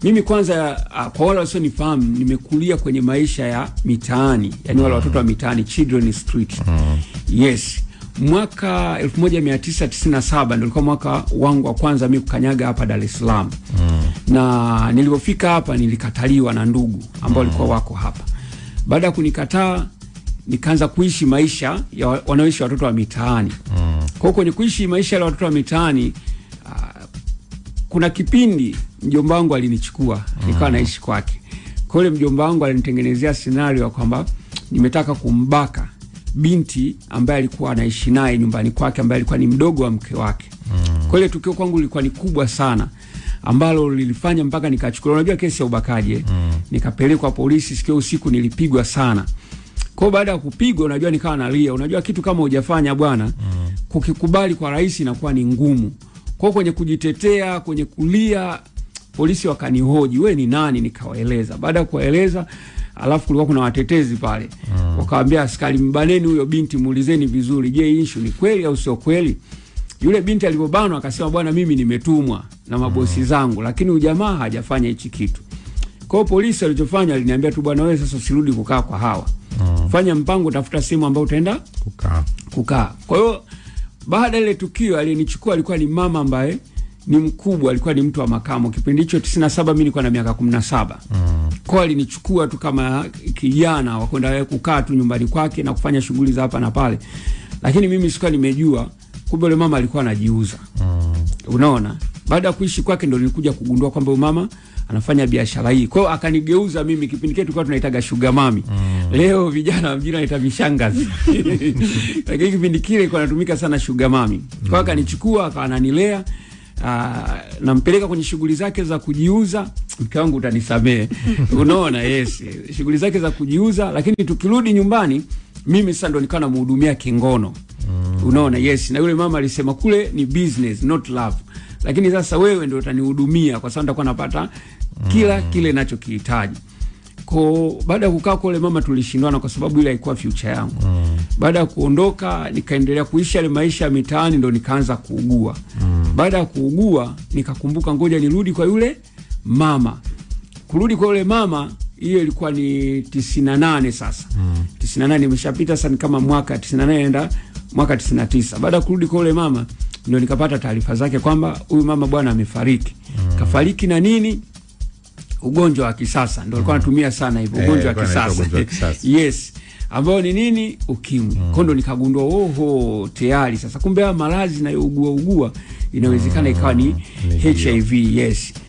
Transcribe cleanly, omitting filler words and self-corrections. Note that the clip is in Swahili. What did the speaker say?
Mimi kwanza kwa wale wasionifahamu, nimekulia kwenye maisha ya mitaani, yani wale watoto wa mitaani, children street. Yes. Mwaka 1997 ndio ulikuwa mwaka wangu wa kwanza mimi kukanyaga hapa Dar es Salaam. Na nilipofika hapa nilikataliwa na ndugu ambao walikuwa wako hapa. Baada ya kunikataa, nikaanza kuishi maisha ya wanaoishi watoto wa mitaani. Kwa hiyo kwenye kuishi maisha ya watoto wa mitaani, kuna kipindi mjomba wangu alinichukua, nikawa naishi kwake. Kwa hiyo mjomba wangu alinitengenezea scenario kwamba nimetaka kumbaka binti ambaye alikuwa anaishi naye nyumbani kwake, ambaye alikuwa ni mdogo wa mke wake. Kwa hiyo tukio kwangu lilikuwa ni kubwa sana, ambalo lilifanya mpaka nikachukuliwa, unajua kesi ya ubakaji, nikapelekwa polisi. Sikio usiku nilipigwa sana. Kwa baada ya kupigwa, unajua nikawa nalia. Unajua kitu kama hujafanya bwana, kukikubali kwa rais inakuwa ni ngumu. Kwa kwenye kujitetea, kwenye kulia, polisi wakanihoji, wewe ni nani? Nikawaeleza. Baada ya kuwaeleza, alafu kulikuwa kuna watetezi pale. Wakaambia askari, mbaneni huyo binti, muulizeni vizuri, je, issue ni kweli au sio kweli? Yule binti alipobanwa akasema, bwana, mimi nimetumwa na mabosi zangu, lakini ujamaa hajafanya hichi kitu. Kwa hiyo polisi alichofanya, aliniambia tu, bwana, wewe sasa usirudi kukaa kwa hawa. Fanya mpango, tafuta sehemu ambayo utaenda kukaa. Kwa hiyo baada ile tukio, alinichukua, alikuwa ni mama ambaye ni mkubwa, alikuwa ni mtu wa makamo. Kipindi hicho 97 mimi nilikuwa na miaka 17. Kwa alinichukua tu kama kijana wa kwenda kukaa tu nyumbani kwake na kufanya shughuli za hapa na pale. Lakini mimi sikuwa nimejua kumbe yule mama alikuwa anajiuza. Unaona? Baada ya kuishi kwake ndio nilikuja kugundua kwamba yule mama anafanya biashara hii. Kwa hiyo akanigeuza mimi. Kipindi kile tulikuwa tunaitaga sugar mami. Leo vijana wa mjini wanaita vishangazi. Lakini kipindi kile ilikuwa inatumika sana sugar mami. Kwa hiyo akanichukua, akananilea, nampeleka kwenye shughuli zake za kujiuza. Mke wangu utanisamee. Unaona, yes. Shughuli zake za kujiuza, lakini tukirudi nyumbani mimi sasa ndo nikawa namhudumia kingono. Unaona, yes. Na yule mama alisema kule ni business not love. Lakini sasa wewe ndio utanihudumia kwa sababu nitakuwa napata kila kile ninachokihitaji. Kwa baada ya kukaa kule mama tulishindwana kwa sababu ile haikuwa future yangu. Baada ya kuondoka nikaendelea kuishi ile maisha ya mitaani, ndo nikaanza kuugua. Baada ya kuugua nikakumbuka ngoja nirudi kwa yule mama. Kurudi kwa yule mama, hiyo ilikuwa ni 98 sasa. 98 imeshapita sasa, ni kama mwaka 98 enda mwaka 99. Baada ya kurudi kwa yule mama ndio nikapata taarifa zake kwamba huyu mama bwana amefariki. Kafariki na nini? Ugonjwa wa kisasa. Ndio alikuwa anatumia sana hivyo, ugonjwa wa kisasa. Yes. Ambao ni nini? Ukimwi. Kondo nikagundua oho, tayari sasa kumbe maradhi na ugua inawezekana ikawa ni HIV. Yes.